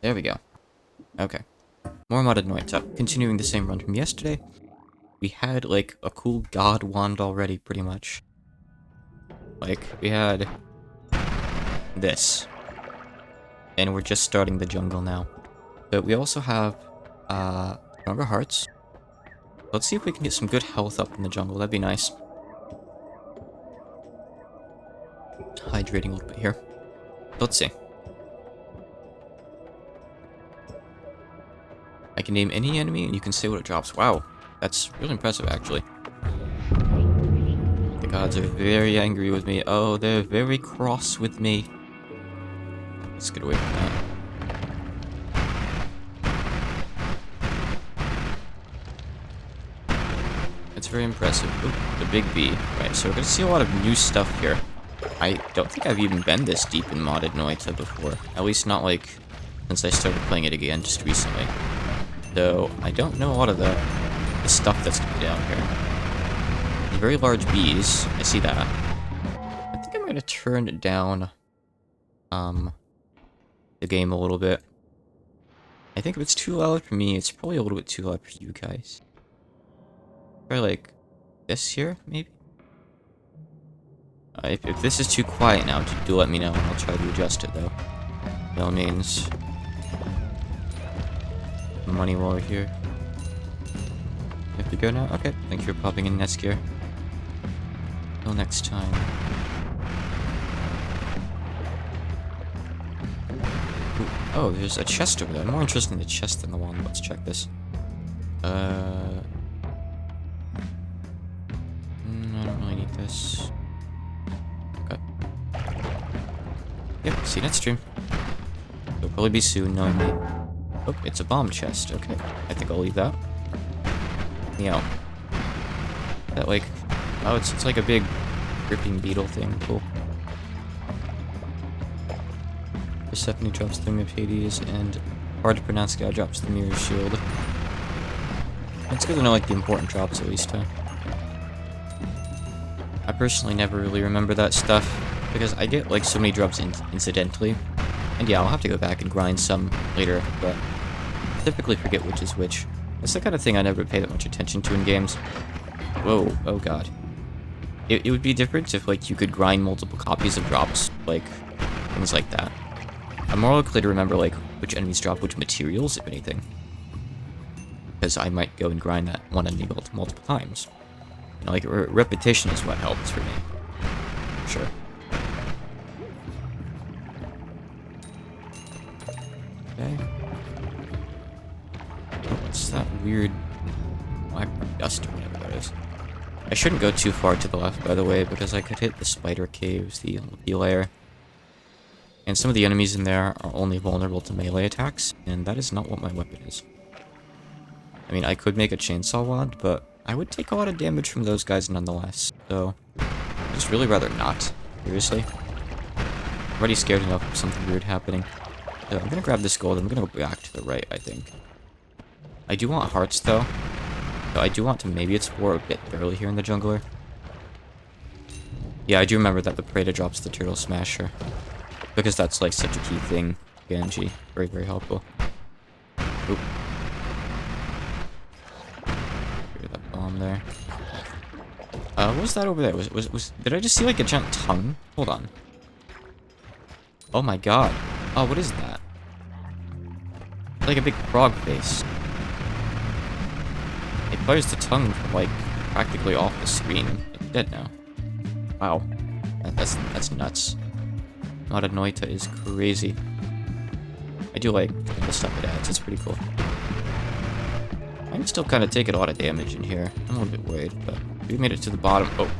There we go. Okay. More modded Noita. Continuing the same run from yesterday. We had, like, a cool god wand already, pretty much. Like, we had this. And we're just starting the jungle now. But we also have, stronger hearts. Let's see if we can get some good health up in the jungle. That'd be nice. Hydrating a little bit here. Let's see. I can name any enemy and you can say what it drops. Wow. That's really impressive, actually. The gods are very angry with me. Oh, they're very cross with me. Let's get away from that. It's very impressive. Ooh, the big B. Right, so we're gonna see a lot of new stuff here. I don't think I've even been this deep in modded Noita before. At least not, like, since I started playing it again just recently. Though, I don't know a lot of the stuff that's gonna be down here. The very large bees, I see that. I think I'm gonna turn down, the game a little bit. I think if it's too loud for me, it's probably a little bit too loud for you guys. Probably like this here, maybe? If this is too quiet now, do let me know, and I'll try to adjust it, though. By all means. Money while we're here. You have to go now? Okay, thank you for popping in, Nesgear. Till next time. Ooh, oh, there's a chest over there. I'm more interested in the chest than the wand. Let's check this. I don't really need this. Okay. Yep, see you next stream. It'll probably be soon, knowing me. Oh, it's a bomb chest. Okay, I think I'll leave that. Meow. That, like... Oh, it's like a big gripping beetle thing. Cool. Persephone drops the Ring of Hades, and hard to pronounce guy drops the Mirror Shield. It's good to know, like, the important drops, at least, huh? I personally never really remember that stuff, because I get, like, so many drops incidentally. And yeah, I'll have to go back and grind some later, but I typically forget which is which. That's the kind of thing I never pay that much attention to in games. Whoa, oh god. It would be different if, like, you could grind multiple copies of drops, like, things like that. I'm more likely to remember, like, which enemies drop which materials, if anything. Because I might go and grind that one enemy multiple times. You know, like, repetition is what helps for me. Sure. Okay. Oh, what's that weird black dust or whatever that is? I shouldn't go too far to the left, by the way, because I could hit the spider caves, the lair. And some of the enemies in there are only vulnerable to melee attacks, and that is not what my weapon is. I mean, I could make a chainsaw wand, but I would take a lot of damage from those guys nonetheless, so I'd just really rather not. Seriously. I'm already scared enough of something weird happening. So I'm gonna grab this gold, and I'm gonna go back to the right, I think. I do want hearts, though. So I do want to maybe explore a bit early here in the jungler. Yeah, I do remember that the Preda drops the Turtle Smasher. Because that's, like, such a key thing. Genji. Very, very helpful. Oop. Get that bomb there. What was that over there? Did I just see, like, a giant tongue? Hold on. Oh my god. Oh, what is that? Like a big frog face. It fires the tongue from, like, practically off the screen. It's dead now. Wow. That's nuts. Modded Noita is crazy. I do like the stuff it adds, it's pretty cool. I'm still kind of taking a lot of damage in here. I'm a little bit worried, but we made it to the bottom. Oh,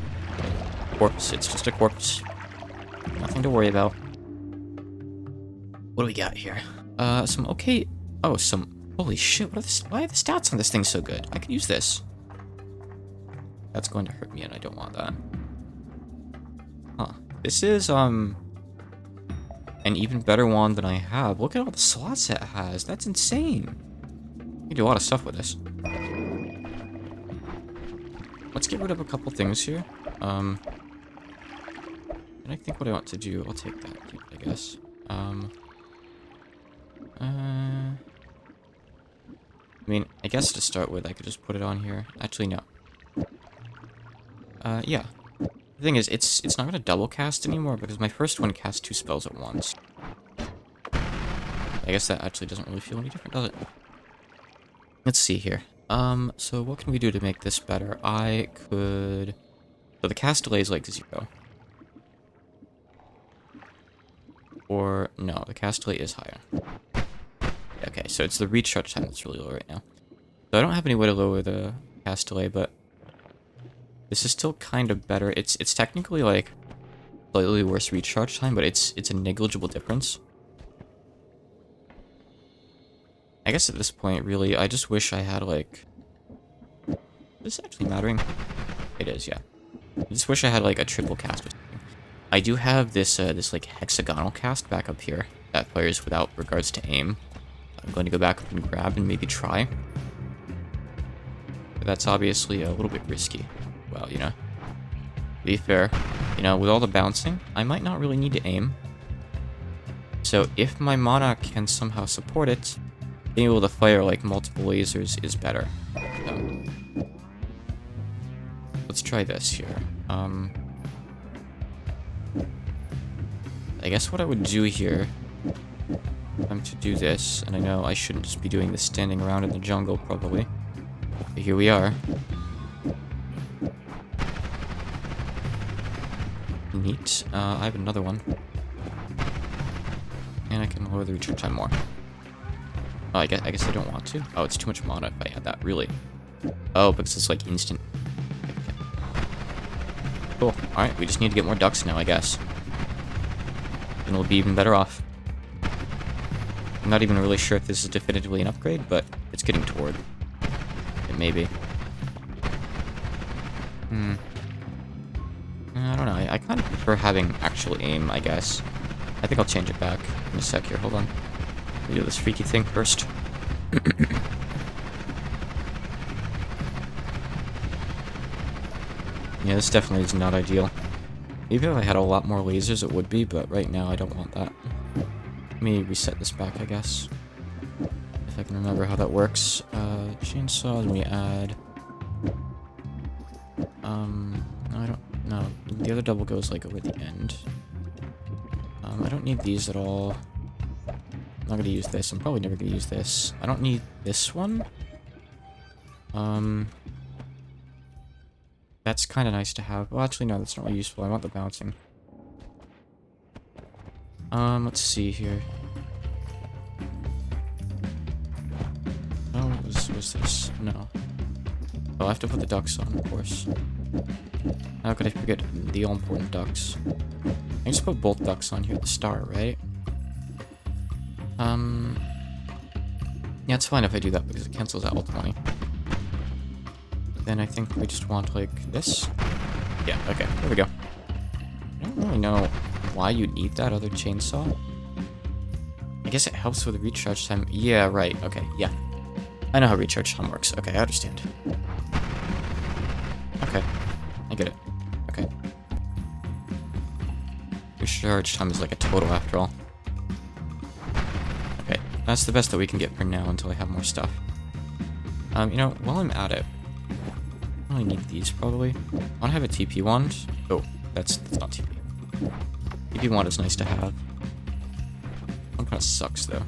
corpse. It's just a corpse. Nothing to worry about. What do we got here? Some okay... Oh, some... Holy shit, why are the stats on this thing so good? I could use this. That's going to hurt me, and I don't want that. Huh. This is, an even better wand than I have. Look at all the slots it has. That's insane. You can do a lot of stuff with this. Let's get rid of a couple things here. And I think what I want to do, I'll take that, I guess. I mean, I guess to start with, I could just put it on here. Actually, no. Yeah. The thing is, it's not going to double cast anymore because my first one cast 2 spells at once. I guess that actually doesn't really feel any different, does it? Let's see here. So what can we do to make this better? I could... So the cast delay is like 0. Or, no, the cast delay is higher. Okay, so it's the recharge time that's really low right now. So I don't have any way to lower the cast delay, but this is still kind of better. It's technically like slightly worse recharge time, but it's a negligible difference. I guess at this point, really, I just wish I had like... Is this actually mattering? It is, yeah. I just wish I had like a triple cast or something. I do have this this like hexagonal cast back up here that fires without regards to aim. I'm going to go back up and grab and maybe try. But that's obviously a little bit risky. Well, you know, to be fair, you know, with all the bouncing, I might not really need to aim. So if my mana can somehow support it, being able to fire like multiple lasers is better. So, let's try this here. I guess what I would do here, to do this, and I know I shouldn't just be doing this standing around in the jungle, probably. But here we are. Neat. I have another one. And I can lower the recharge time more. Oh, I guess I don't want to. Oh, it's too much mana if I had that, really. Oh, because it's like instant. Okay. Cool. Alright, we just need to get more ducks now, I guess. And we'll be even better off. I'm not even really sure if this is definitively an upgrade, but it's getting toward. It may be. I don't know. I kind of prefer having actual aim, I guess. I think I'll change it back in a sec here. Hold on. Let me do this freaky thing first. Yeah, this definitely is not ideal. Maybe if I had a lot more lasers it would be, but right now I don't want that. Let me reset this back, I guess. If I can remember how that works. Chainsaw, then we add... No, I don't... No, the other double goes, like, over the end. I don't need these at all. I'm not gonna use this. I'm probably never gonna use this. I don't need this one. That's kind of nice to have. Well, actually, no, that's not really useful. I want the bouncing. Let's see here. Oh, what was this? No. Oh, I have to put the ducks on, of course. How could I forget the all-important ducks? I just put both ducks on here at the start, right? Yeah, it's fine if I do that because it cancels out ultimately. Then I think we just want, like, this. Yeah, okay, there we go. I don't really know why you need that other chainsaw. I guess it helps with the recharge time. Yeah, right, okay, yeah. I know how recharge time works. Okay, I understand. Okay, I get it. Okay. Recharge time is like a total after all. Okay, that's the best that we can get for now until I have more stuff. You know, while I'm at it, I only need these probably. I want to have a TP wand. Oh, that's not TP. TP wand is nice to have. One kind of sucks though.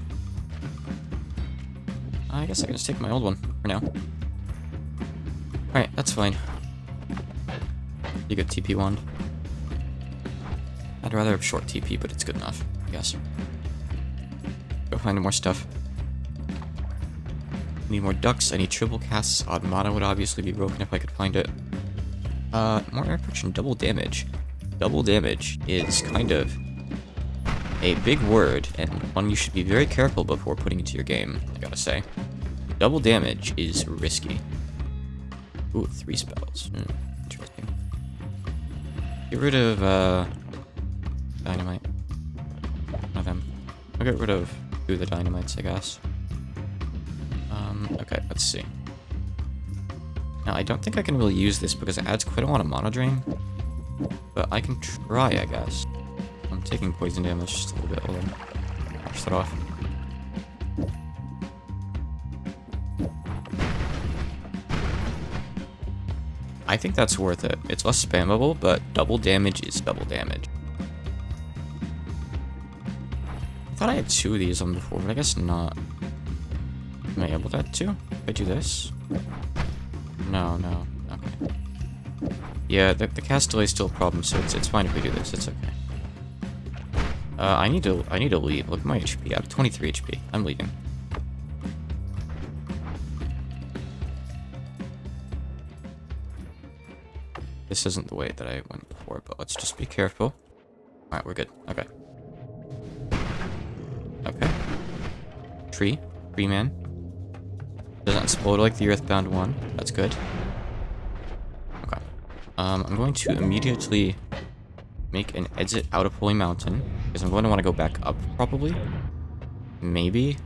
I guess I can just take my old one for now. Alright, that's fine. You get TP wand. I'd rather have short TP, but it's good enough, I guess. Go find more stuff. Need more ducks, I need triple casts. Odd mana would obviously be broken if I could find it. More air friction, double damage. Double damage is kind of a big word, and one you should be very careful before putting into your game, I gotta say. Double damage is risky. Ooh, 3 spells. Interesting. Get rid of, dynamite. One of them. I'll get rid of 2 of the dynamites, I guess. Okay, let's see. Now, I don't think I can really use this because it adds quite a lot of mana drain. But I can try, I guess. I'm taking poison damage just a little bit. Hold on. Wash that off. I think that's worth it. It's less spammable, but double damage is double damage. I thought I had 2 of these on before, but I guess not. Am I able to add 2? If I do this? No. Okay. Yeah, the cast delay is still a problem, so it's fine if we do this. It's okay. I need to leave. Look at my HP. I have 23 HP. I'm leaving. This isn't the way that I went before, but let's just be careful. Alright, we're good. Okay. Okay. Tree man. Doesn't explode like the Earthbound one. That's good. Okay. I'm going to immediately make an exit out of Holy Mountain, because I'm going to want to go back up, probably. Maybe.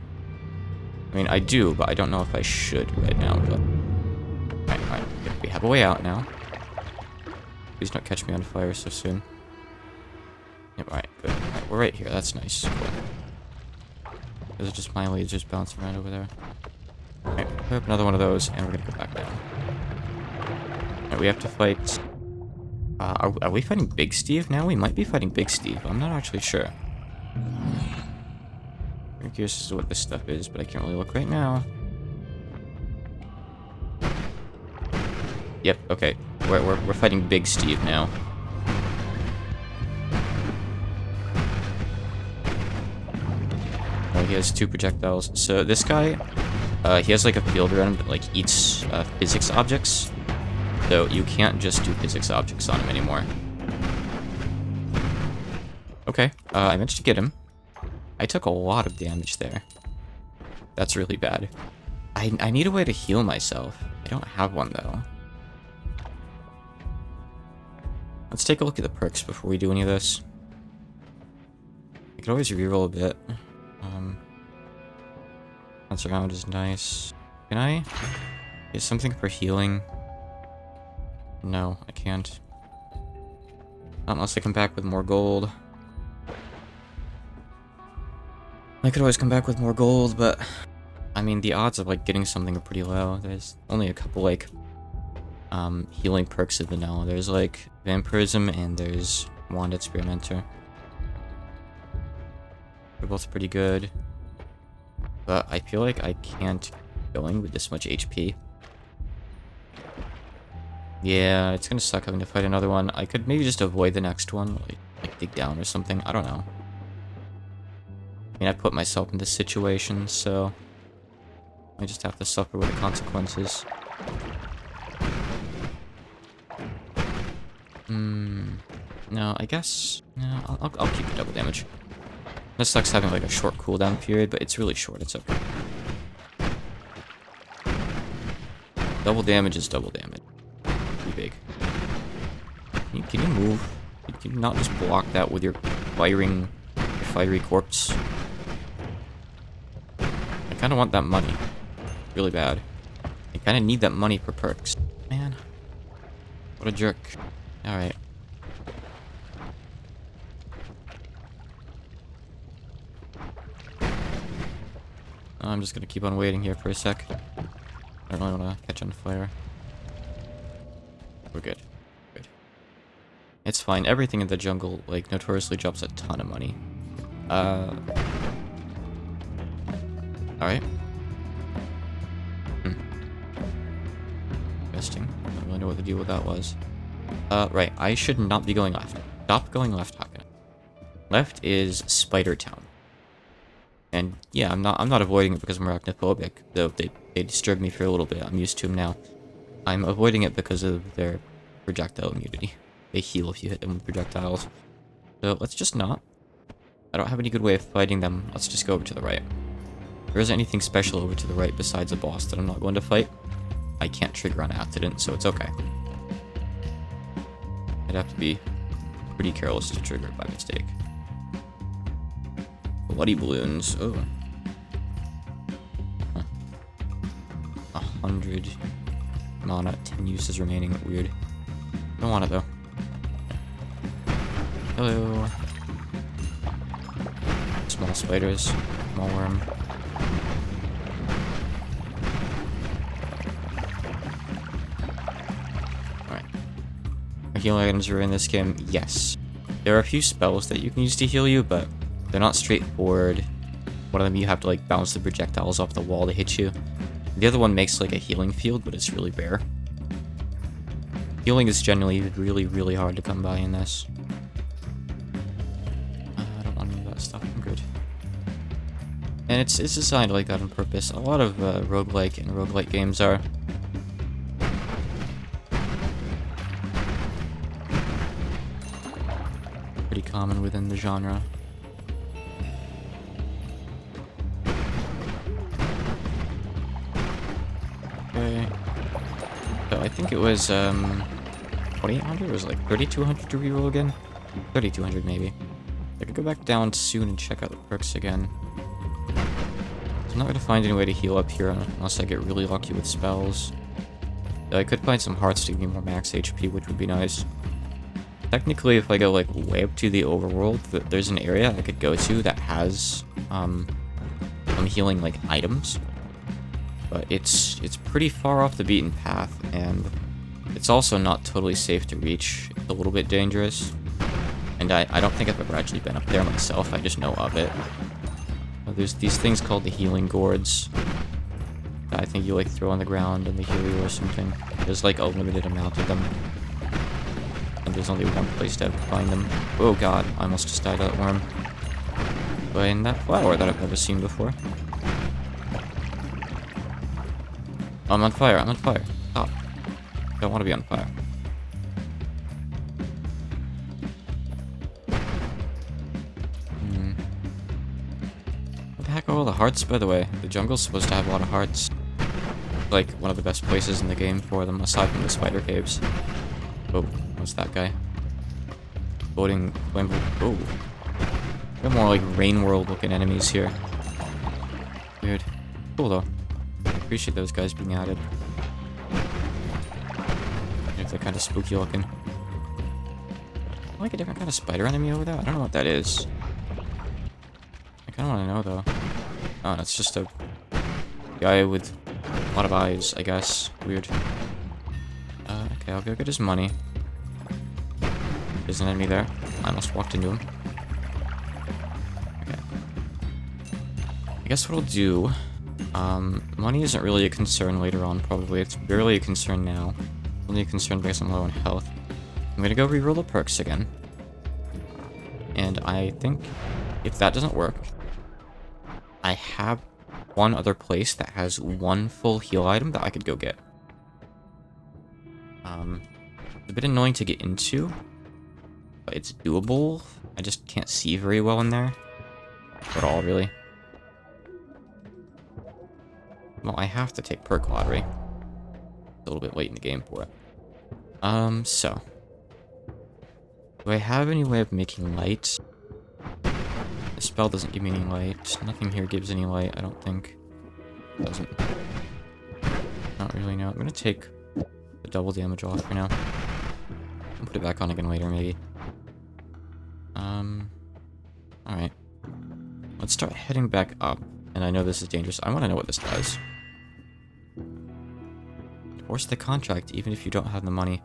I mean, I do, but I don't know if I should right now, but... Alright. We have a way out now. Please don't catch me on fire so soon. Yep, alright, good. Alright, we're right here. That's nice. Cool. Those are just my lasers bouncing around over there. Alright, put up another one of those, and we're gonna go back down. Alright, we have to fight... Are we fighting Big Steve now? We might be fighting Big Steve. I'm not actually sure. I'm curious as to what this stuff is, but I can't really look right now. Yep, okay. We're fighting Big Steve now. Oh, he has 2 projectiles. So this guy, he has like a field around him that like eats physics objects. So you can't just do physics objects on him anymore. Okay, I managed to get him. I took a lot of damage there. That's really bad. I need a way to heal myself. I don't have one though. Let's take a look at the perks before we do any of this. I could always reroll a bit. Bounce around is nice. Can I get something for healing? No, I can't. Not unless I come back with more gold. I could always come back with more gold, but... I mean, the odds of, like, getting something are pretty low. There's only a couple, like... healing perks of vanilla. There's, like, Vampirism and there's Wand Experimenter. They're both pretty good. But I feel like I can't keep going with this much HP. Yeah, it's gonna suck having to fight another one. I could maybe just avoid the next one, like dig down or something. I don't know. I mean, I put myself in this situation, so I just have to suffer with the consequences. No, I guess... No, I'll keep the double damage. This sucks having like a short cooldown period, but it's really short, it's okay. Double damage is double damage. Pretty big. Can you move? Can you not just block that with your fiery corpse? I kinda want that money. Really bad. I kinda need that money for perks. Man. What a jerk. Alright. I'm just gonna keep on waiting here for a sec. I don't really want to catch on fire. We're good. Good. It's fine. Everything in the jungle, like, notoriously drops a ton of money. Alright. Interesting. I don't really know what the deal with that was. Right. I should not be going left. Stop going left, Hakan. Left is Spider Town. And yeah, I'm not avoiding it because I'm arachnophobic, though they disturbed me for a little bit. I'm used to them now. I'm avoiding it because of their projectile immunity. They heal if you hit them with projectiles. So let's just not. I don't have any good way of fighting them. Let's just go over to the right. There isn't anything special over to the right besides a boss that I'm not going to fight. I can't trigger on accident, so it's okay. I'd have to be pretty careless to trigger it by mistake. Bloody balloons. Oh. 100 mana, 10 uses remaining. Weird. Don't want it though. Hello. Small spiders. Small worm. Alright. healing items are in this game? Yes. There are a few spells that you can use to heal you, but they're not straightforward. One of them you have to like bounce the projectiles off the wall to hit you. The other one makes like a healing field, but it's really rare. Healing is generally really, really hard to come by in this. I don't want any of that stuff, I'm good. And it's designed like that on purpose. A lot of roguelike and roguelite games are. Pretty common within the genre. Okay. So I think it was 2800 or was it like 3200 to reroll again? 3200 maybe. I could go back down soon and check out the perks again. I'm not gonna find any way to heal up here unless I get really lucky with spells. Though I could find some hearts to give me more max HP, which would be nice. Technically, if I go like way up to the overworld, there's an area I could go to that has some healing like items, but it's pretty far off the beaten path, and it's also not totally safe to reach. It's a little bit dangerous, and I don't think I've ever actually been up there myself. I just know of it. There's these things called the healing gourds that I think you like throw on the ground and they heal you or something. There's like a limited amount of them. And there's only one place to find them. Oh god, I almost just died of that worm. But in that flower that I've never seen before. I'm on fire, I'm on fire. Stop. Don't want to be on fire. What the heck are all the hearts, by the way? The jungle's supposed to have a lot of hearts. Like, one of the best places in the game for them, aside from the spider caves. Oh. What's that guy? Floating flame. Oh. Got more like Rain World looking enemies here. Weird. Cool though. I appreciate those guys being added. If they're kind of spooky looking. I like a different kind of spider enemy over there. I don't know what that is. I kind of want to know though. Oh, that's just a guy with a lot of eyes, I guess. Weird. Okay, I'll go get his money. There's an enemy there. I almost walked into him. Okay. I guess what I'll do... money isn't really a concern later on, probably. It's barely a concern now. Only a concern because I'm low on health. I'm gonna go reroll the perks again. And I think if that doesn't work, I have one other place that has one full heal item that I could go get. It's a bit annoying to get into. But it's doable. I just can't see very well in there. At all, really. Well, I have to take perk lottery. A little bit late in the game for it. So. Do I have any way of making light? The spell doesn't give me any light. Nothing here gives any light, I don't think. It doesn't. Not really, no. I'm gonna take the double damage off for now. I'll put it back on again later, maybe. Alright. Let's start heading back up. And I know this is dangerous. I want to know what this does. Force the contract, even if you don't have the money.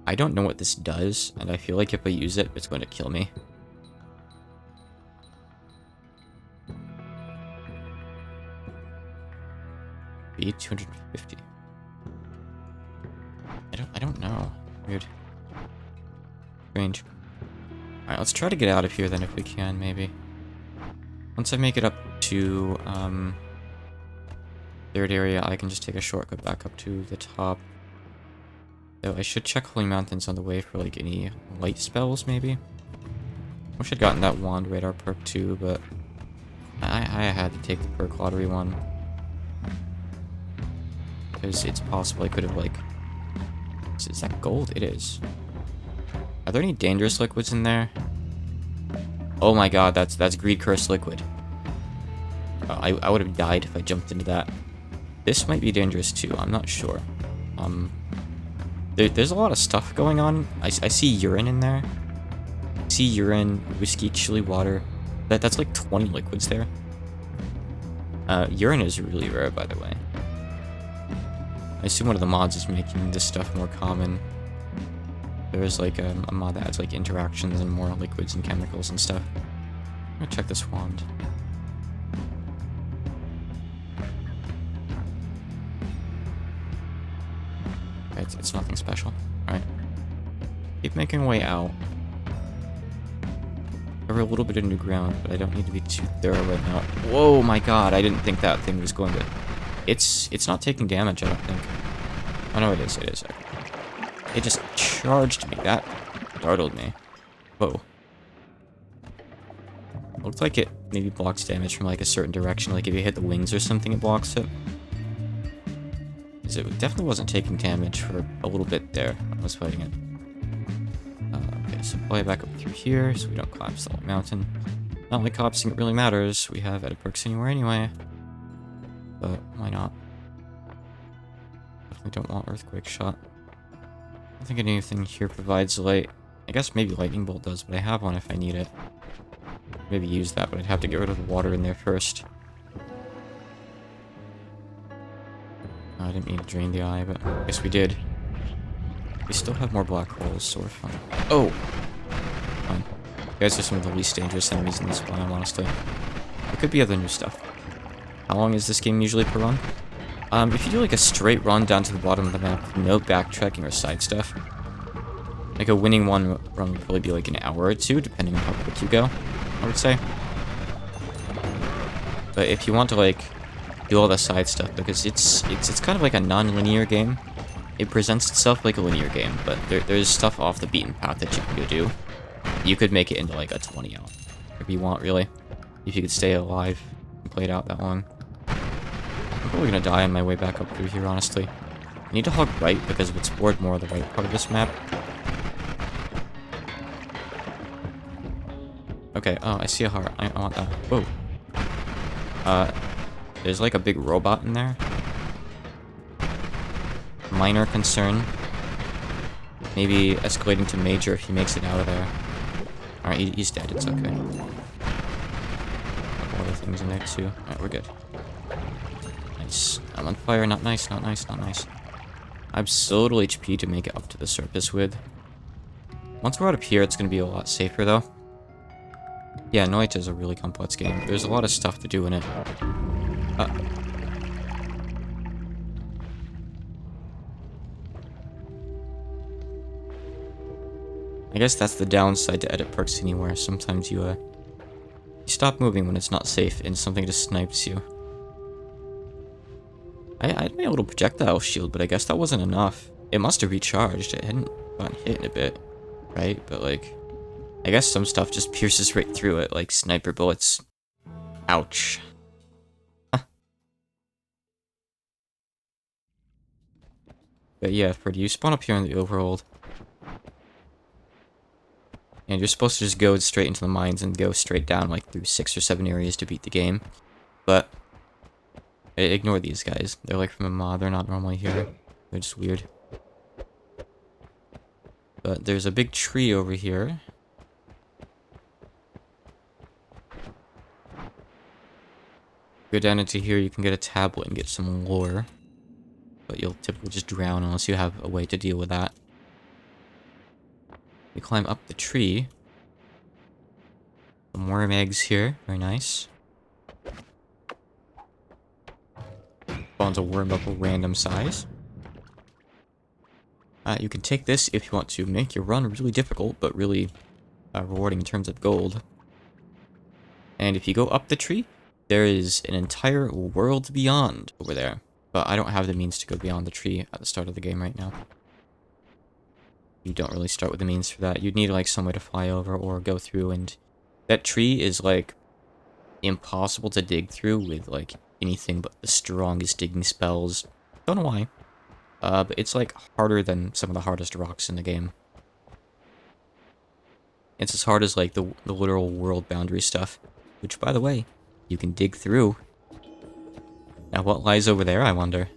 I don't know what this does, and I feel like if I use it, it's going to kill me. Be 250. I don't know. Weird. Strange. Alright, let's try to get out of here then if we can, maybe. Once I make it up to, third area, I can just take a shortcut back up to the top. Though I should check Holy Mountains on the way for, like, any light spells, maybe? Wish I'd gotten that Wand Radar perk too, but I had to take the perk lottery one. Because it's possible I could have, like... Is that gold? It is. Are there any dangerous liquids in there? Oh my god, that's Greed Curse liquid. I would have died if I jumped into that. This might be dangerous too, I'm not sure. There's a lot of stuff going on. I see urine in there. I see urine, whiskey, chili water. That's like 20 liquids there. Urine is really rare, by the way. I assume one of the mods is making this stuff more common. There's like a mod that adds like interactions and more liquids and chemicals and stuff. I'm gonna check this wand. Okay, it's nothing special. Alright. Keep making way out. Cover a little bit of new ground, but I don't need to be too thorough right now. Whoa, my god, I didn't think that thing was going to... It's not taking damage, I don't think. Oh, no, it is. It just charged me. That startled me. Whoa. Looked like it maybe blocks damage from, like, a certain direction. Like, if you hit the wings or something, it blocks it. Because it definitely wasn't taking damage for a little bit there when I was fighting it. Okay, so play back up through here so we don't collapse the whole mountain. Not like collapsing it really matters. We have edit perks anywhere anyway. But why not? Definitely don't want earthquake shot. I don't think anything here provides light. I guess maybe lightning bolt does, but I have one if I need it. Maybe use that, but I'd have to get rid of the water in there first. Oh, I didn't mean to drain the eye, but I guess we did. We still have more black holes, so we're fine. Oh! Fine. You guys are some of the least dangerous enemies in this biome, honestly. There could be other new stuff. How long is this game usually per run? If you do like a straight run down to the bottom of the map, no backtracking or side stuff, like a winning one run would probably be like an hour or two, depending on how quick you go, I would say. But if you want to like do all the side stuff, because it's kind of like a non-linear game. It presents itself like a linear game, but there's stuff off the beaten path that you can go do. You could make it into like a 20 hour, if you want, really. If you could stay alive and play it out that long. I'm probably gonna die on my way back up through here, honestly. I need to hug right because I've explored more of the right part of this map. Okay, oh, I see a heart. I want that. Whoa. There's like a big robot in there. Minor concern. Maybe escalating to major if he makes it out of there. Alright, he's dead. It's okay. Other things in there too. Alright, we're good. Nice. I'm on fire. Not nice, not nice, not nice. I have so little HP to make it up to the surface with. Once we're out up here, it's going to be a lot safer, though. Yeah, Noita is a really complex game. There's a lot of stuff to do in it. I guess that's the downside to edit perks anywhere. Sometimes you stop moving when it's not safe and something just snipes you. I had my little projectile shield, but I guess that wasn't enough. It must have recharged. It hadn't gotten hit in a bit, right? But like, I guess some stuff just pierces right through it, like sniper bullets. Ouch. Huh. But yeah, Freddy, you spawn up here in the overworld. And you're supposed to just go straight into the mines and go straight down like through 6 or 7 areas to beat the game. But ignore these guys. They're like from a mod. They're not normally here. They're just weird. But there's a big tree over here. Go down into here, you can get a tablet and get some lore. But you'll typically just drown unless you have a way to deal with that. We climb up the tree. Some worm eggs here. Very nice. Spawns a worm of a random size. You can take this if you want to make your run really difficult, but really rewarding in terms of gold. And if you go up the tree, there is an entire world beyond over there. But I don't have the means to go beyond the tree at the start of the game right now. You don't really start with the means for that. You'd need like some way to fly over or go through, and that tree is like impossible to dig through with like anything but the strongest digging spells. Don't know why. But it's like harder than some of the hardest rocks in the game. It's as hard as like the literal world boundary stuff, which by the way, you can dig through. Now what lies over there, I wonder?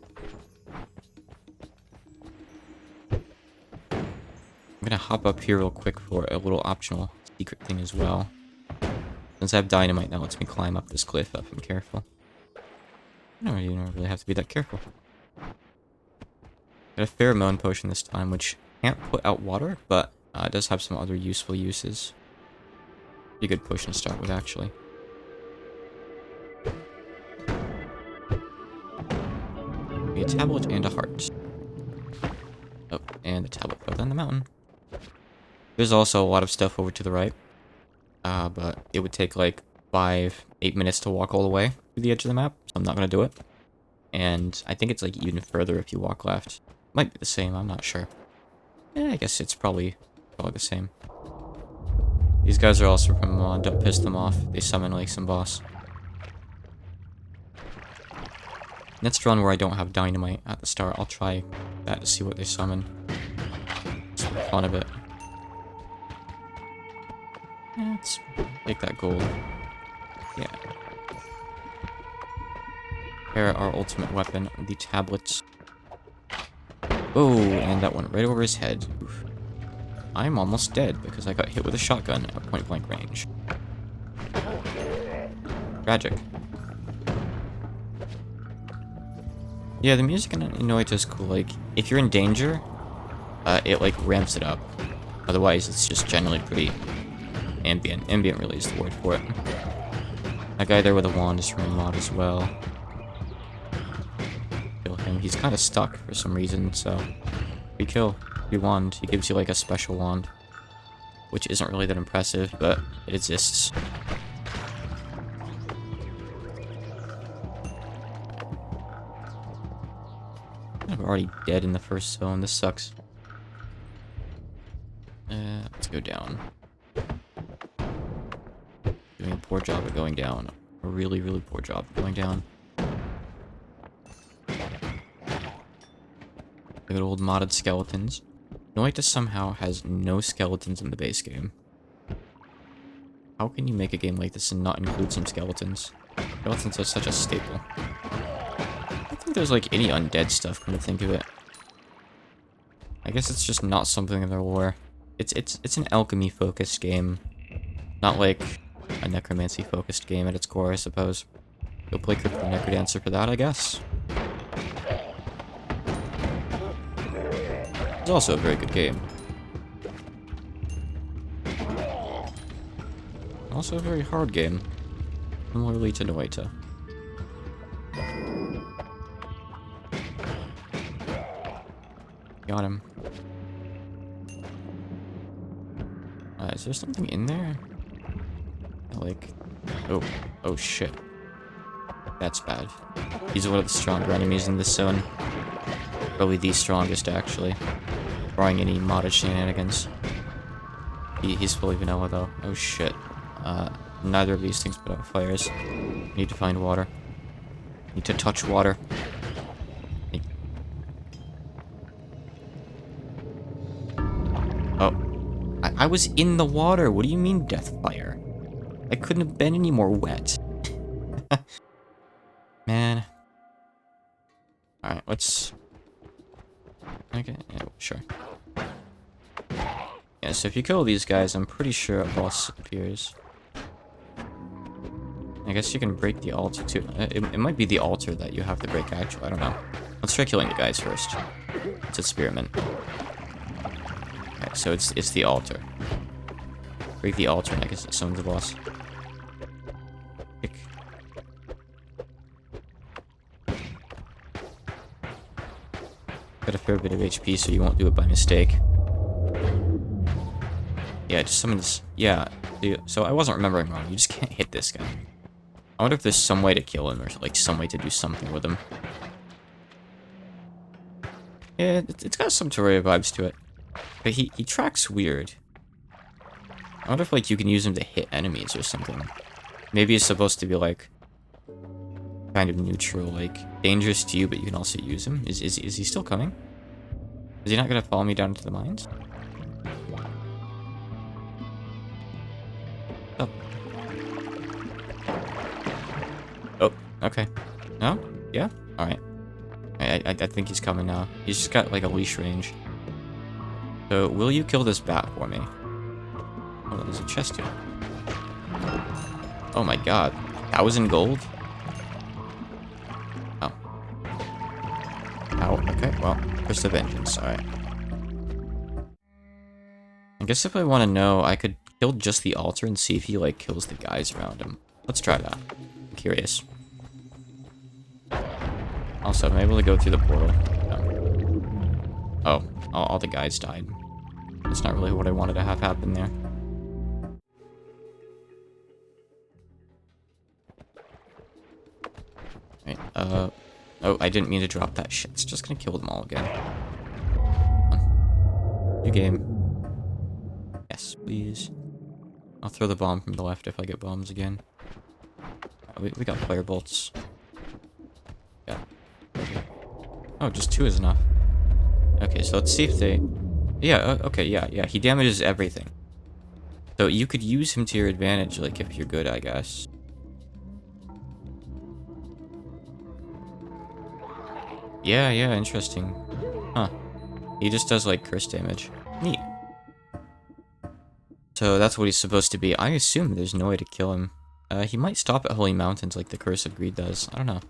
I'm gonna hop up here real quick for a little optional secret thing as well. Since I have dynamite now, lets me climb up this cliff if I'm careful. You don't really have to be that careful. Got a pheromone potion this time, which can't put out water, but it does have some other useful uses. Be a good potion to start with, actually. Be a tablet and a heart. Oh, and a tablet further down the mountain. There's also a lot of stuff over to the right. But it would take like 5-8 minutes to walk all the way to the edge of the map, so I'm not gonna do it. And I think it's like even further if you walk left. Might be the same, I'm not sure. Yeah, I guess it's probably the same. These guys are also from don't piss them off. They summon like some boss. Next run where I don't have dynamite at the start, I'll try that to see what they summon. Just for the fun of it. Yeah, let's take that gold. Yeah. Prepare our ultimate weapon, the tablets. Oh, and that went right over his head. Oof. I'm almost dead because I got hit with a shotgun at point blank range. Tragic. Yeah, the music in Noita is cool. Like, if you're in danger, it like ramps it up. Otherwise, it's just generally pretty ambient. Ambient really is the word for it. That guy there with a wand is from a mod as well. Kill him. He's kind of stuck for some reason, so we kill. We wand. He gives you like a special wand, which isn't really that impressive, but it exists. I'm already dead in the first zone. This sucks. Let's go down. Doing a poor job at going down. A really, really poor job at going down. Good old modded skeletons. Noita somehow has no skeletons in the base game. How can you make a game like this and not include some skeletons? Skeletons are such a staple. I don't think there's like any undead stuff, come to think of it. I guess it's just not something in their lore. It's an alchemy focused game. Not like a necromancy focused game at its core, I suppose. Go play Crypt of the Necrodancer for that, I guess. It's also a very good game. Also a very hard game. Similarly to Noita. Got him. Is there something in there? Like... Oh shit. That's bad. He's one of the stronger enemies in this zone. Probably the strongest, actually. Barring any modded shenanigans. He's fully vanilla, though. Oh shit. Neither of these things put out fires. Need to find water. Need to touch water. Oh. I was in the water. What do you mean, death fire? I couldn't have been any more wet. Man. Alright, let's... Okay, yeah, sure. Yeah, so if you kill these guys, I'm pretty sure a boss appears. I guess you can break the altar too. It might be the altar that you have to break, actually. I don't know. Let's try killing the guys first. Let's experiment. Okay, so it's the altar. Break the altar, and I guess it summons the boss. Pick. Got a fair bit of HP, so you won't do it by mistake. Yeah, just summons... Yeah, so I wasn't remembering wrong. You just can't hit this guy. I wonder if there's some way to kill him, or like some way to do something with him. Yeah, it's got some Terraria vibes to it. But he tracks weird. I wonder if like you can use him to hit enemies or something. Maybe it's supposed to be like... kind of neutral, like dangerous to you, but you can also use him. Is he still coming? Is he not gonna follow me down into the mines? Oh. Oh, okay. No? Yeah? Alright. I think he's coming now. He's just got like a leash range. So, will you kill this bat for me? Oh, there's a chest here. Oh my god. 1,000 gold? Oh. Oh, okay, well, Curse of Vengeance, alright. I guess if I want to know, I could kill just the altar and see if he, like, kills the guys around him. Let's try that. I'm curious. Also, I'm able to go through the portal. No. Oh, all the guys died. That's not really what I wanted to have happen there. Right, oh, I didn't mean to drop that shit. It's just gonna kill them all again. New game. Yes, please. I'll throw the bomb from the left if I get bombs again. We got player bolts. Yeah. Oh, just 2 is enough. Okay, so let's see if they... Yeah, okay, yeah, he damages everything. So you could use him to your advantage, like, if you're good, I guess. Yeah, interesting. Huh. He just does, like, curse damage. Neat. So that's what he's supposed to be. I assume there's no way to kill him. He might stop at Holy Mountains like the Curse of Greed does. I don't know.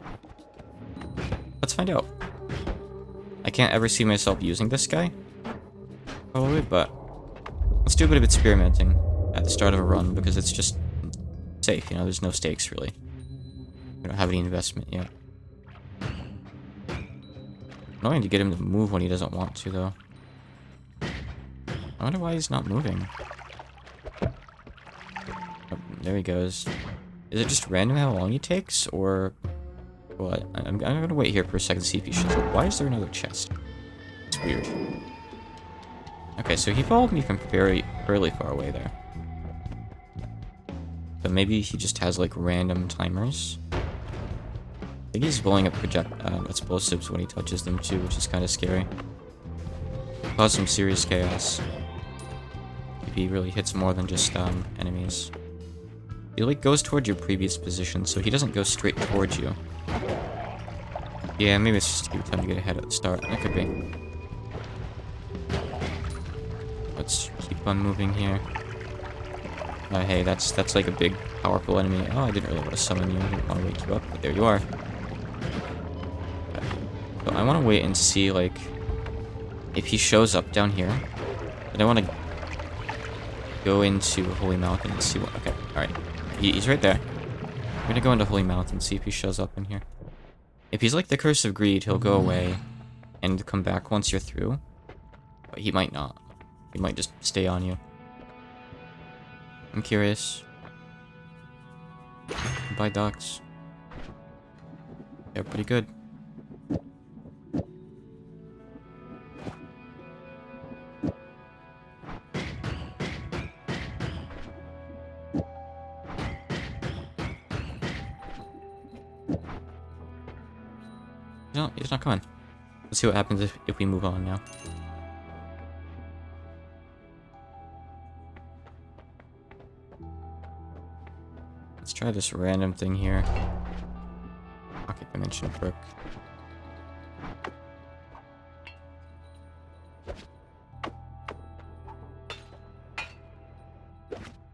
Let's find out. I can't ever see myself using this guy. Probably, but... Let's do a bit of experimenting at the start of a run, because it's just safe, you know, there's no stakes, really. We don't have any investment yet. Annoying to get him to move when he doesn't want to, though. I wonder why he's not moving. Oh, there he goes. Is it just random how long he takes, or what? I'm gonna wait here for a second to see if he shows up. Why is there another chest? It's weird. Okay, so he followed me from fairly far away there. But maybe he just has, like, random timers. I think he's blowing up explosives when he touches them, too, which is kind of scary. Cause some serious chaos. If he really hits more than just, enemies. He, like, goes towards your previous position, so he doesn't go straight towards you. Yeah, maybe it's just to give you time to get ahead at the start. That could be. Let's keep on moving here. Hey, that's like a big, powerful enemy. Oh, I didn't really want to summon you. I didn't want to wake you up, but there you are. Okay. So I want to wait and see, like, if he shows up down here. But I want to go into Holy Mountain and see what... Okay, alright. He's right there. I'm gonna go into Holy Mountain and see if he shows up in here. If he's like the Curse of Greed, he'll go away and come back once you're through. But he might not. He might just stay on you. I'm curious. Buy ducks. They're pretty good. No, he's not coming. Let's see what happens if we move on now. Let's try this random thing here. Pocket Dimension perk.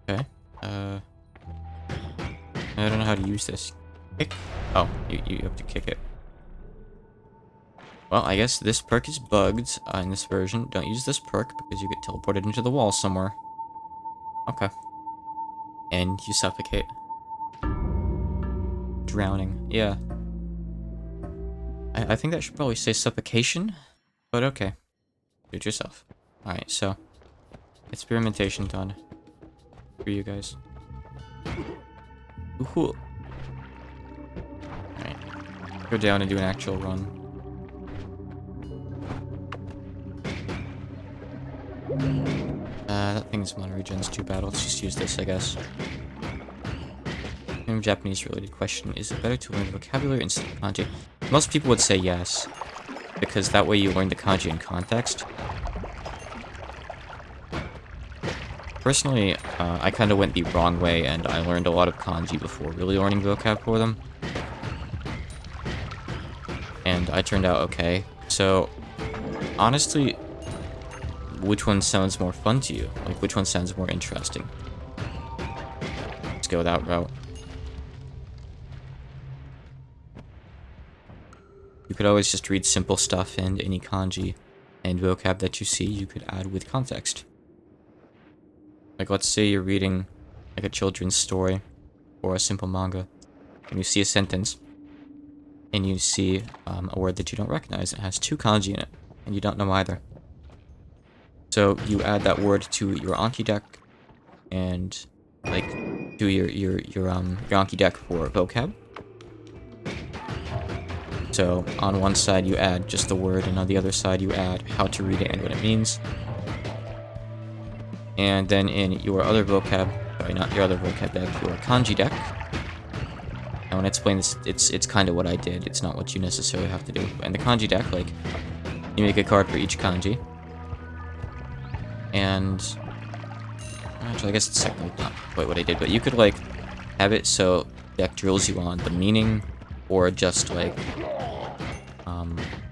Okay. I don't know how to use this. Kick? Oh, you have to kick it. Well, I guess this perk is bugged in this version. Don't use this perk because you get teleported into the wall somewhere. Okay. And you suffocate. Drowning. Yeah. I think that should probably say suffocation, but okay. Do it yourself. Alright, so. Experimentation done. For you guys. Ooh. Alright. Go down and do an actual run. That thing's mono regens too bad. Let's just use this, I guess. Japanese related question. Is it better to learn vocabulary instead of kanji? Most people would say yes. Because that way you learn the kanji in context. Personally, I kind of went the wrong way and I learned a lot of kanji before really learning vocab for them. And I turned out okay. So, honestly, which one sounds more fun to you? Like, which one sounds more interesting? Let's go that route. You could always just read simple stuff and any kanji and vocab that you see, you could add with context. Like, let's say you're reading, like, a children's story or a simple manga, and you see a sentence, and you see a word that you don't recognize. It has 2 kanji in it, and you don't know either. So you add that word to your Anki deck, and like do your Anki deck for vocab. So on one side you add just the word, and on the other side you add how to read it and what it means. And then in your other vocab, sorry, not your other vocab deck, your kanji deck. And when I explain this, it's kind of what I did. It's not what you necessarily have to do. In the kanji deck, like, you make a card for each kanji. And actually, I guess it's technically not quite what I did, but you could, like, have it so deck drills you on the meaning, or just, like,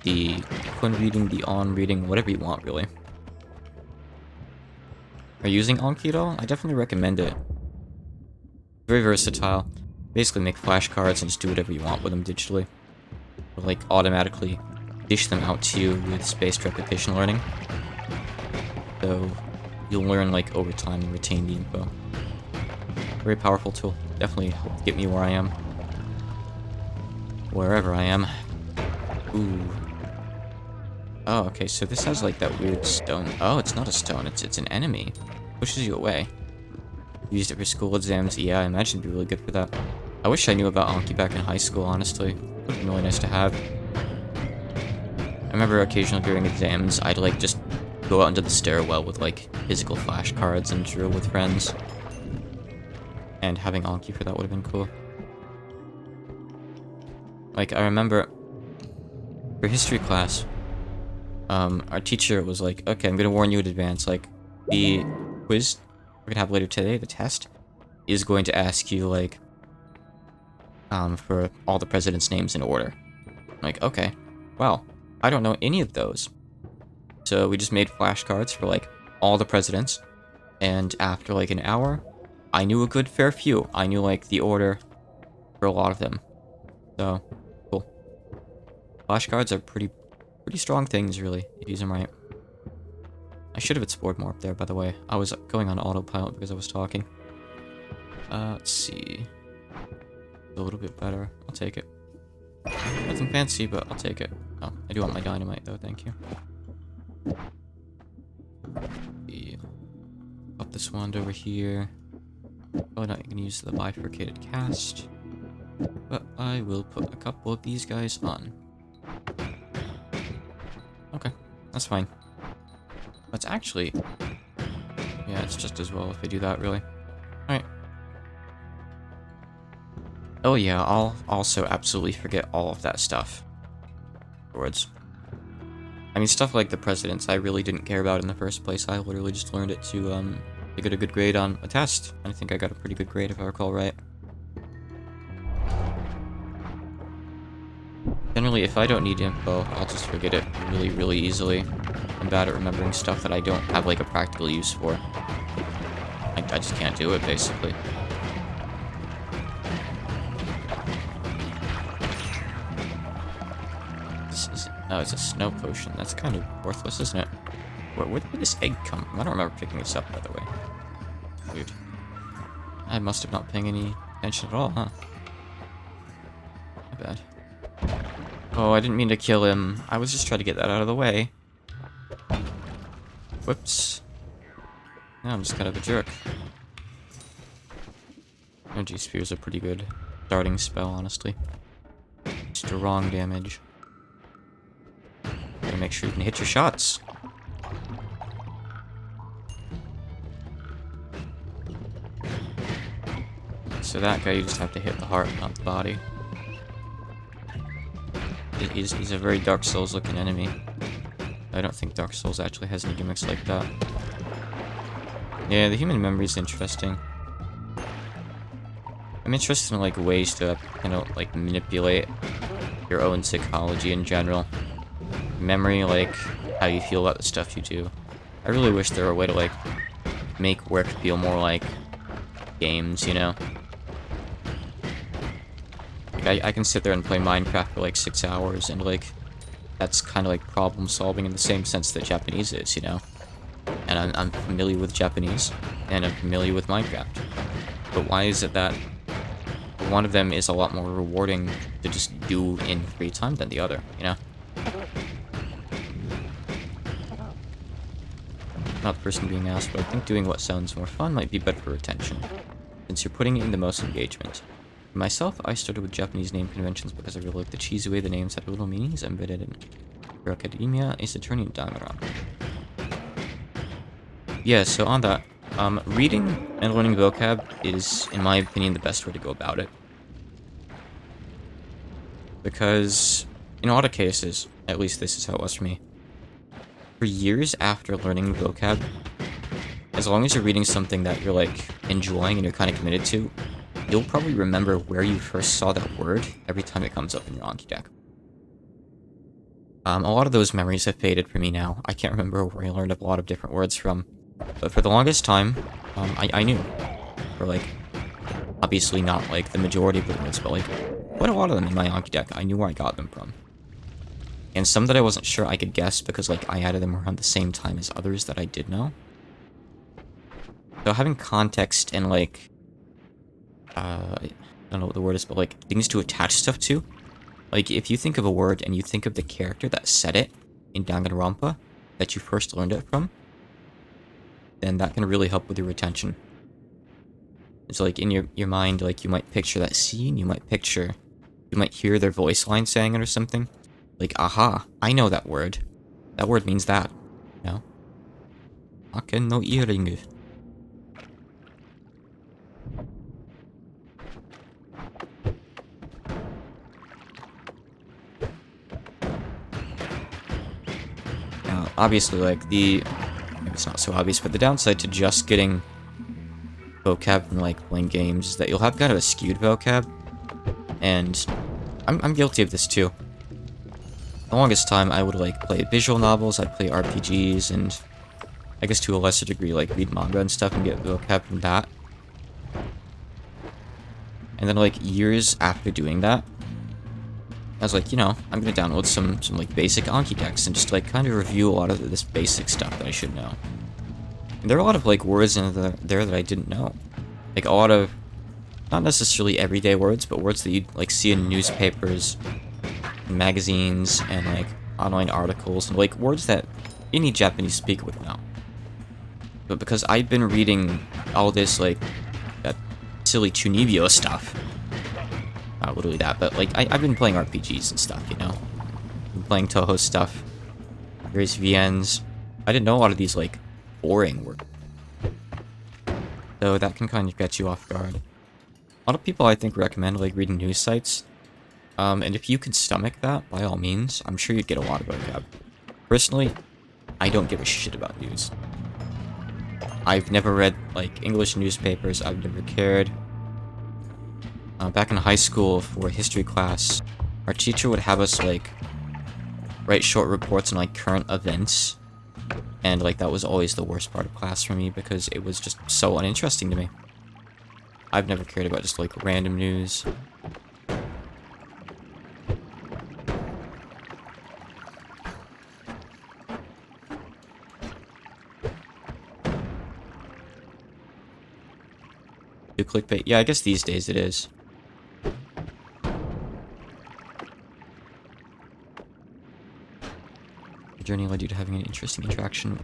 the kun reading, the on reading, whatever you want, really. Are you using Anki at all? I definitely recommend it. Very versatile. Basically make flashcards and just do whatever you want with them digitally. Or, like, automatically dish them out to you with spaced repetition learning. So you'll learn, like, over time and retain the info. Very powerful tool. Definitely helped get me where I am. Wherever I am. Ooh. Oh, okay, so this has, like, that weird stone. Oh, it's not a stone, it's an enemy. Pushes you away. Used it for school exams. Yeah, I imagine it'd be really good for that. I wish I knew about Anki back in high school, honestly. It would have been really nice to have. I remember occasionally during exams, I'd, like, just go out into the stairwell with, like, physical flashcards and drill with friends. And having Anki for that would have been cool. Like, I remember for history class, our teacher was like, okay, I'm gonna warn you in advance, like, the quiz we're gonna have later today, the test, is going to ask you, like, for all the presidents' names in order. I'm like, okay, well, I don't know any of those. So we just made flashcards for, like, all the presidents, and after, like, an hour, I knew a good fair few. I knew, like, the order for a lot of them. So, cool. Flashcards are pretty strong things, really, if you use them right. I should have explored more up there, by the way. I was going on autopilot because I was talking. Let's see. A little bit better. I'll take it. Nothing fancy, but I'll take it. Oh, I do want my dynamite, though. Thank you. Pop this wand over here. Probably not going to use the bifurcated cast. But I will put a couple of these guys on. Okay, that's fine. That's actually... yeah, it's just as well if I do that, really. Alright. Oh yeah, I'll also absolutely forget all of that stuff afterwards. I mean, stuff like the presidents I really didn't care about in the first place. I literally just learned it to get a good grade on a test. I think I got a pretty good grade if I recall right. Generally, if I don't need info, I'll just forget it really, really easily. I'm bad at remembering stuff that I don't have, like, a practical use for. I just can't do it, basically. No, it's a snow potion. That's kind of worthless, isn't it? Where did this egg come from? I don't remember picking this up, by the way. Weird. I must have not paying any attention at all, huh? My bad. Oh, I didn't mean to kill him. I was just trying to get that out of the way. Whoops. Now I'm just kind of a jerk. Energy spheres are pretty good starting spell, honestly. Strong damage. Gotta make sure you can hit your shots. So that guy, you just have to hit the heart, not the body. He's a very Dark Souls looking enemy. I don't think Dark Souls actually has any gimmicks like that. Yeah, the human memory is interesting. I'm interested in, like, ways to kind of, like, manipulate your own psychology in general. Memory, like, how you feel about the stuff you do. I really wish there were a way to, like, make work feel more like games, you know? Like, I can sit there and play Minecraft for, like, 6 hours, and, like, that's kind of like problem solving in the same sense that Japanese is, you know? And and I'm familiar with Japanese, and I'm familiar with Minecraft. But why is it that one of them is a lot more rewarding to just do in free time than the other, you know? Not the person being asked, but I think doing what sounds more fun might be better for retention, since you're putting in the most engagement. For myself, I started with Japanese name conventions because I really like the cheesy way the names had little meanings embedded in. For academia, Ace Attorney, and Daimara. Yeah, so on that, reading and learning vocab is, in my opinion, the best way to go about it. Because, in a lot of cases, at least this is how it was for me, for years after learning vocab, as long as you're reading something that you're, like, enjoying and you're kind of committed to, you'll probably remember where you first saw that word every time it comes up in your Anki deck. A lot of those memories have faded for me now. I can't remember where I learned a lot of different words from. But for the longest time, I knew. Or, like, obviously not, like, the majority of the words, but, like, quite a lot of them in my Anki deck, I knew where I got them from. And some that I wasn't sure I could guess because, like, I added them around the same time as others that I did know. So having context and, like, I don't know what the word is, but, like, things to attach stuff to. Like, if you think of a word and you think of the character that said it in Danganronpa that you first learned it from, then that can really help with your retention. It's like, in your mind, like, you might picture that scene, you might hear their voice line saying it or something. Like, aha, I know that word. That word means that, you know? Aken no earring. Obviously, like, maybe it's not so obvious, but the downside to just getting vocab from, like, playing games is that you'll have kind of a skewed vocab, and I'm guilty of this too. The longest time, I would, like, play visual novels, I'd play RPGs, and I guess to a lesser degree, like, read manga and stuff and get vocab from that. And then, like, years after doing that, I was like, you know, I'm gonna download some like, basic Anki decks and just, like, kind of review a lot of this basic stuff that I should know. And there are a lot of, like, words in there that I didn't know. Like, a lot of, not necessarily everyday words, but words that you'd, like, see in newspapers, magazines, and, like, online articles, and, like, words that any Japanese speaker would know. But because I've been reading all this, like, that silly Chunibyo stuff, not literally that, but, like, I've been playing RPGs and stuff, you know? I've been playing Toho stuff, various VNs. I didn't know a lot of these, like, boring words. So that can kind of get you off guard. A lot of people, I think, recommend, like, reading news sites. And if you can stomach that, by all means, I'm sure you'd get a lot of vocab. Personally, I don't give a shit about news. I've never read, like, English newspapers. I've never cared. Back in high school for history class, our teacher would have us, like, write short reports on, like, current events. And, like, that was always the worst part of class for me because it was just so uninteresting to me. I've never cared about just, like, random news. Do clickbait? Yeah, I guess these days it is. The journey led you to having an interesting interaction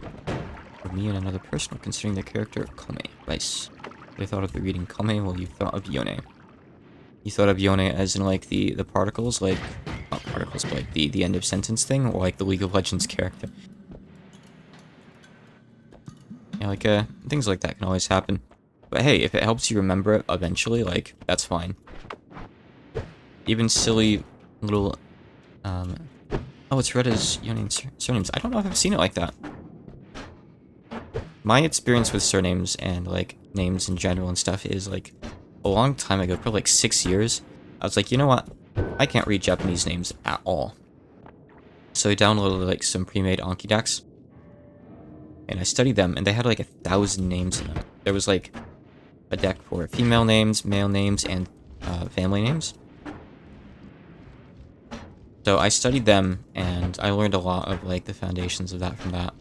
with me and another person considering the character Kome. Nice. I thought of the reading Kome while you thought of Yone. You thought of Yone as in, like, the particles, like, not particles, but, like, the end of sentence thing, or, like, the League of Legends character. Yeah, like, things like that can always happen. But hey, if it helps you remember it eventually, like, that's fine. Even silly little, oh, it's read as Yone's surnames. I don't know if I've seen it like that. My experience with surnames and, like, names in general and stuff is, like, a long time ago, probably, like, 6 years. I was like, you know what? I can't read Japanese names at all. So I downloaded, like, some pre-made Anki decks. And I studied them, and they had, like, 1,000 names in them. There was, like, a deck for female names, male names, and family names. So I studied them, and I learned a lot of, like, the foundations of that from that.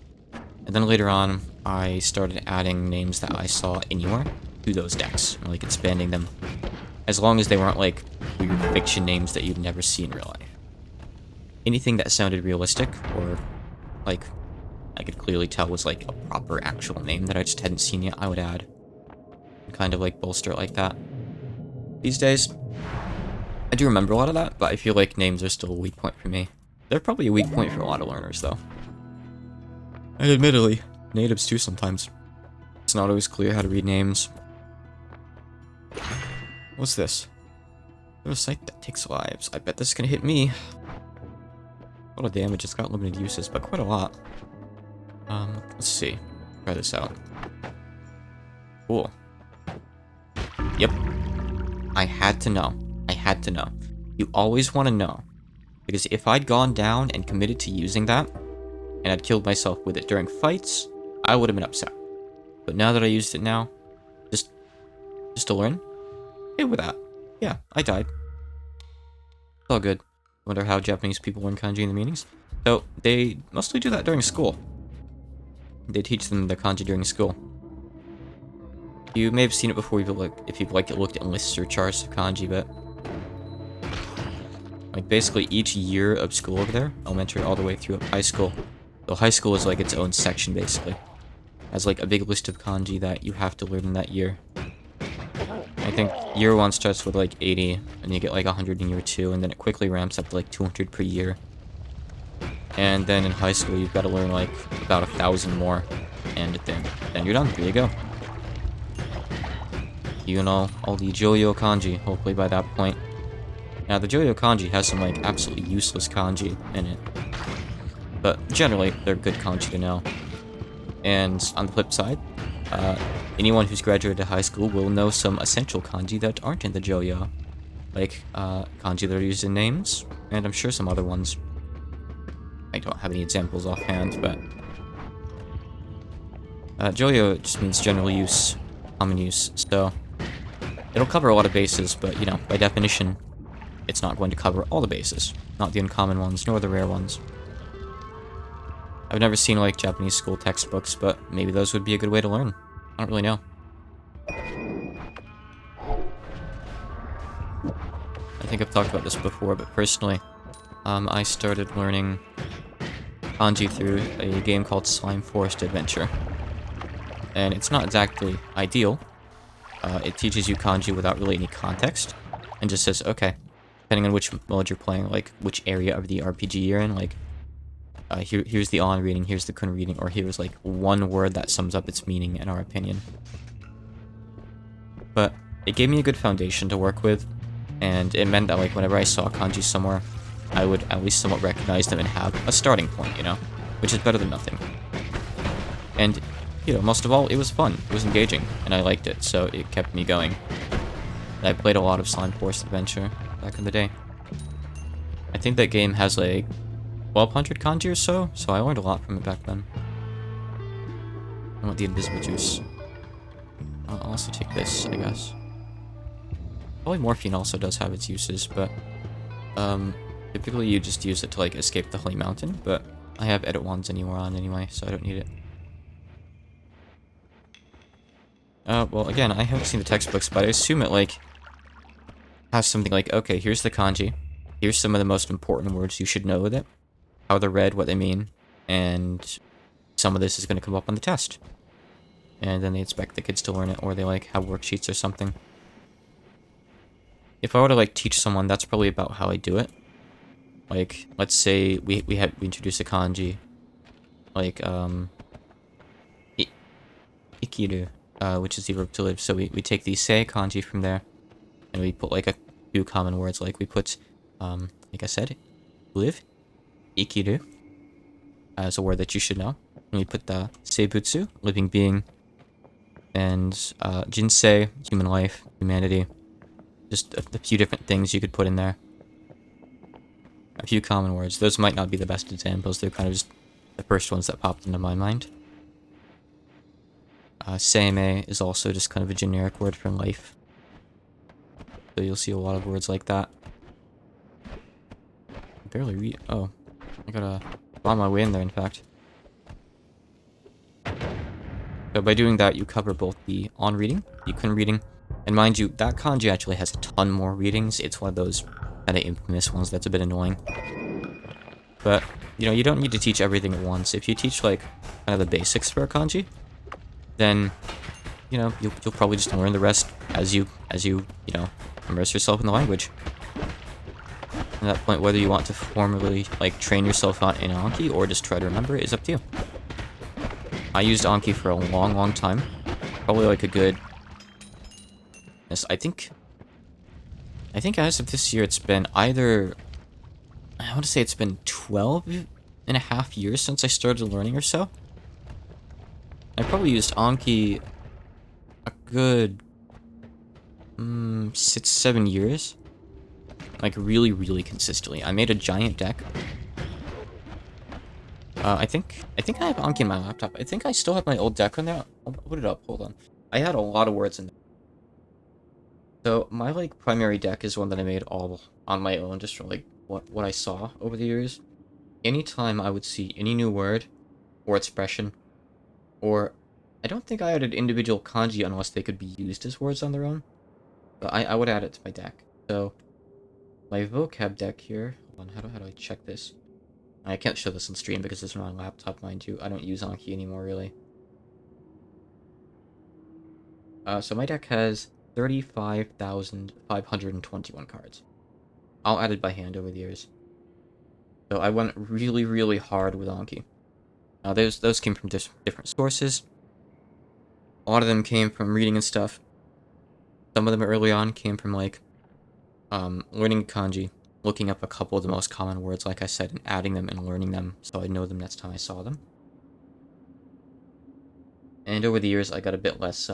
And then later on, I started adding names that I saw anywhere to those decks, and, like, expanding them. As long as they weren't, like, weird fiction names that you'd never see in real life. Anything that sounded realistic, or, like, I could clearly tell was, like, a proper actual name that I just hadn't seen yet, I would add. And kind of, like, bolster it like that. These days, I do remember a lot of that, but I feel like names are still a weak point for me. They're probably a weak point for a lot of learners, though. And admittedly, natives too sometimes. It's not always clear how to read names. What's this? There's a site that takes lives. I bet this is gonna hit me. A lot of damage. It's got limited uses, but quite a lot. Let's see. Try this out. Cool. Yep. I had to know. I had to know. You always want to know. Because if I'd gone down and committed to using that, and I'd killed myself with it during fights, I would have been upset. But now that I used it now, just to learn, okay with that. Yeah, I died. It's all good. Wonder how Japanese people learn kanji and the meanings. So, they mostly do that during school. They teach them the kanji during school. You may have seen it before if you've like looked at lists or charts of kanji, but like basically each year of school over there, elementary all the way through up high school. So high school is like its own section basically. Has like a big list of kanji that you have to learn in that year. I think year 1 starts with like 80, and you get like 100 in year 2, and then it quickly ramps up to like 200 per year. And then in high school, you've got to learn like about 1,000 more, and then you're done. There you go. You know all the Joyo kanji, hopefully by that point. Now, the Joyo kanji has some like absolutely useless kanji in it, but generally they're good kanji to know. And on the flip side, anyone who's graduated high school will know some essential kanji that aren't in the Joyo, like kanji that are used in names, and I'm sure some other ones. I don't have any examples offhand, but Joyo just means general use, common use, so it'll cover a lot of bases, but you know, by definition, it's not going to cover all the bases, not the uncommon ones, nor the rare ones. I've never seen like Japanese school textbooks, but maybe those would be a good way to learn. I don't really know. I think I've talked about this before, but personally, I started learning kanji through a game called Slime Forest Adventure. And it's not exactly ideal. It teaches you kanji without really any context, and just says, okay, depending on which mode you're playing, like which area of the RPG you're in, like here's the on reading, here's the kun reading, or here's like one word that sums up its meaning in our opinion. But it gave me a good foundation to work with, and it meant that like whenever I saw kanji somewhere, I would at least somewhat recognize them and have a starting point, you know, which is better than nothing. And you know, most of all, it was fun, it was engaging, and I liked it, so it kept me going. And I played a lot of Slime Forest Adventure back in the day. I think that game has like 1,200 kanji or so I learned a lot from it back then. I want the invisible juice. I'll also take this, I guess. Probably morphine also does have its uses, but typically you just use it to like escape the Holy Mountain, but I have edit wands anywhere on anyway, so I don't need it. Well, again, I haven't seen the textbooks, but I assume it, like, has something like, okay, here's the kanji, here's some of the most important words you should know with it, how they're read, what they mean, and some of this is going to come up on the test. And then they expect the kids to learn it, or they, like, have worksheets or something. If I were to, like, teach someone, that's probably about how I do it. Like, let's say we introduce a kanji, like, ikiru. Which is the verb to live. So we take the sei kanji from there, and we put like a few common words, like we put, like I said, live, ikiru, as a word that you should know. And we put the seibutsu, living being, and jinsei, human life, humanity. Just a few different things you could put in there. A few common words. Those might not be the best examples, they're kind of just the first ones that popped into my mind. Seimei is also just kind of a generic word for life. So you'll see a lot of words like that. I barely read. Oh, I gotta find my way in there, in fact. So by doing that, you cover both the on reading, the kun reading, and mind you, that kanji actually has a ton more readings. It's one of those kind of infamous ones that's a bit annoying. But, you know, you don't need to teach everything at once. If you teach, like, kind of the basics for a kanji, then, you know, you'll probably just learn the rest as you know, immerse yourself in the language. At that point, whether you want to formally, like, train yourself on in Anki or just try to remember it is up to you. I used Anki for a long, long time. Probably, like, a good... I think as of this year, it's been either... I want to say it's been 12.5 years since I started learning or so. I probably used Anki a good 6-7 years. Like, really, really consistently. I made a giant deck. I think I have Anki in my laptop. I think I still have my old deck on there. I'll put it up, hold on. I had a lot of words in there. So, my, like, primary deck is one that I made all on my own, just from, like, what I saw over the years. Anytime I would see any new word, or expression, or... I don't think I added individual kanji unless they could be used as words on their own. But I would add it to my deck. So, my vocab deck here... Hold on, how do I check this? I can't show this on stream because it's not on laptop, mind you. I don't use Anki anymore, really. So my deck has 35,521 cards. All added by hand over the years. So I went really, really hard with Anki. Now those came from different sources. A lot of them came from reading and stuff. Some of them early on came from, like, learning kanji, looking up a couple of the most common words, like I said, and adding them and learning them so I'd know them next time I saw them. And over the years, I got a bit less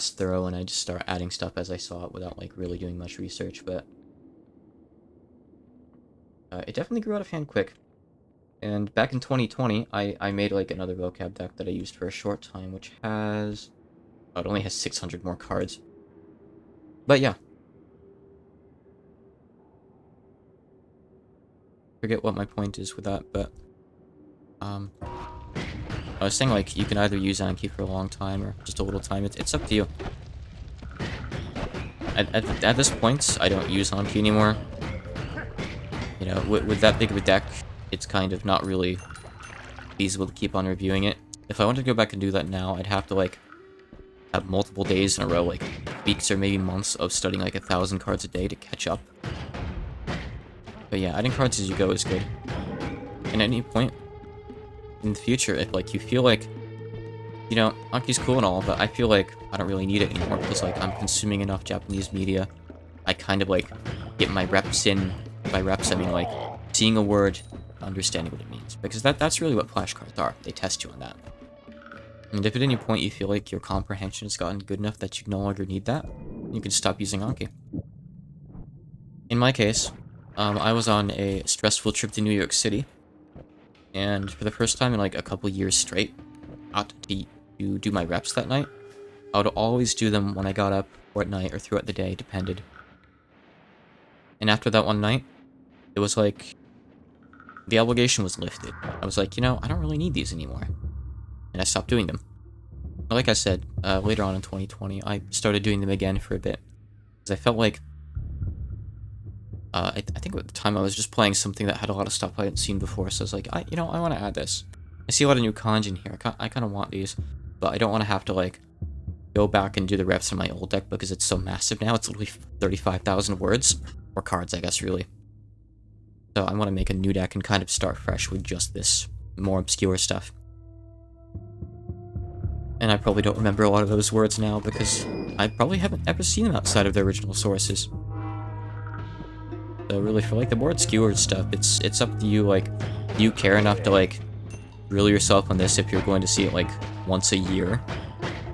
thorough, and I just started adding stuff as I saw it without, like, really doing much research, but... it definitely grew out of hand quick. And back in 2020, I made, like, another vocab deck that I used for a short time, which has... Oh, it only has 600 more cards. But yeah. Forget what my point is with that, but... I was saying, like, you can either use Anki for a long time or just a little time. It's up to you. At this point, I don't use Anki anymore. You know, with that big of a deck, it's kind of not really feasible to keep on reviewing it. If I wanted to go back and do that now, I'd have to, like, have multiple days in a row, like, weeks or maybe months of studying, like, 1,000 cards a day to catch up. But yeah, adding cards as you go is good. And at any point in the future, if, like, you feel like, you know, Anki's cool and all, but I feel like I don't really need it anymore because, like, I'm consuming enough Japanese media. I kind of, like, get my reps in. By reps, I mean, like, seeing a word, understanding what it means. Because that's really what flashcards are. They test you on that. And if at any point you feel like your comprehension has gotten good enough that you no longer need that, you can stop using Anki. In my case, I was on a stressful trip to New York City, and for the first time in, like, a couple years straight, not to do my reps that night. I would always do them when I got up, or at night, or throughout the day, depended. And after that one night, it was like, the obligation was lifted. I was like, you know, I don't really need these anymore. And I stopped doing them. But like I said, later on in 2020, I started doing them again for a bit. Because I felt like, I think at the time I was just playing something that had a lot of stuff I hadn't seen before, so I was like, I want to add this. I see a lot of new kanji in here, I kind of want these, but I don't want to have to, like, go back and do the reps in my old deck because it's so massive now. It's literally 35,000 words, or cards, I guess, really. So I want to make a new deck and kind of start fresh with just this more obscure stuff. And I probably don't remember a lot of those words now because I probably haven't ever seen them outside of their original sources. So really, for, like, the more obscure stuff, it's up to you, like, do you care enough to, like, drill yourself on this if you're going to see it, like, once a year?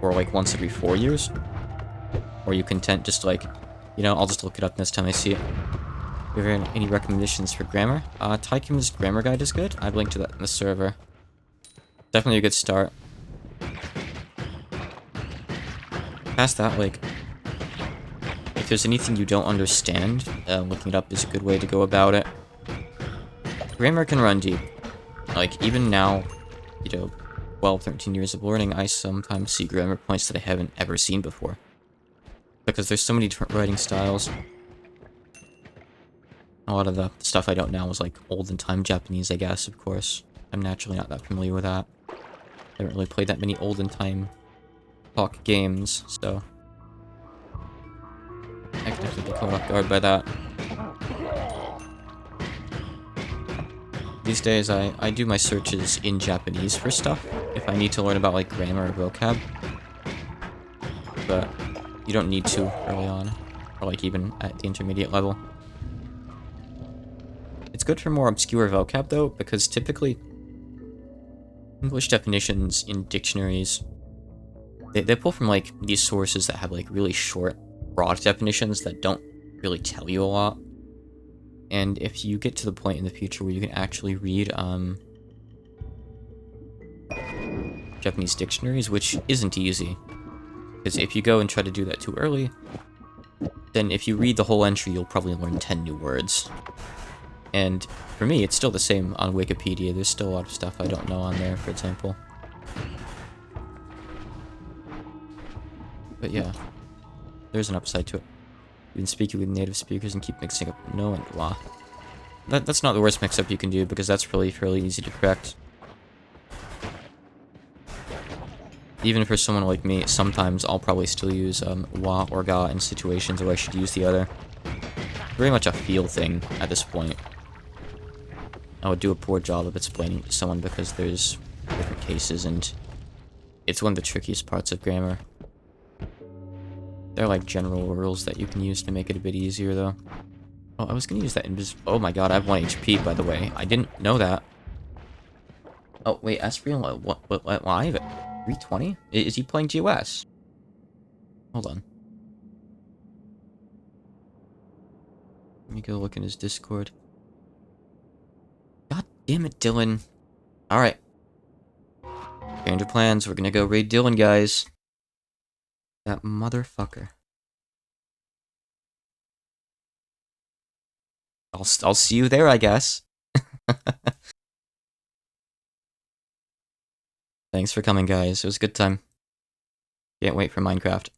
Or, like, once every 4 years? Or are you content just, like, you know, I'll just look it up next time I see it. Do you have any recommendations for grammar? Tycoon's grammar guide is good. I've linked to that in the server. Definitely a good start. Past that, like, if there's anything you don't understand, looking it up is a good way to go about it. Grammar can run deep. Like, even now, you know, 12, 13 years of learning, I sometimes see grammar points that I haven't ever seen before. Because there's so many different writing styles. A lot of the stuff I don't know is like olden time Japanese, I guess, of course. I'm naturally not that familiar with that. I haven't really played that many olden time talk games, so I could definitely be caught off guard by that. These days, I do my searches in Japanese for stuff, if I need to learn about, like, grammar or vocab. But you don't need to early on, or, like, even at the intermediate level. It's good for more obscure vocab, though, because typically English definitions in dictionaries, they pull from, like, these sources that have, like, really short, broad definitions that don't really tell you a lot. And if you get to the point in the future where you can actually read, Japanese dictionaries, which isn't easy, because if you go and try to do that too early, then if you read the whole entry, you'll probably learn 10 new words. And for me, it's still the same on Wikipedia. There's still a lot of stuff I don't know on there, for example. But yeah, there's an upside to it. You can speak with native speakers and keep mixing up no and la. That's not the worst mix-up you can do, because that's really fairly easy to correct. Even for someone like me, sometimes I'll probably still use wa or ga in situations where I should use the other. Very much a feel thing at this point. I would do a poor job of explaining to someone because there's different cases, and it's one of the trickiest parts of grammar. There are like general rules that you can use to make it a bit easier, though. Oh, I was gonna use that oh my god, I have 1 HP, by the way. I didn't know that. Oh, wait, Aspriel, what live? 320? Is he playing GOS? Hold on. Let me go look in his Discord. God damn it, Dylan. Alright. Change of plans, we're gonna go raid Dylan, guys. That motherfucker. I'll see you there, I guess. Thanks for coming, guys. It was a good time. Can't wait for Minecraft.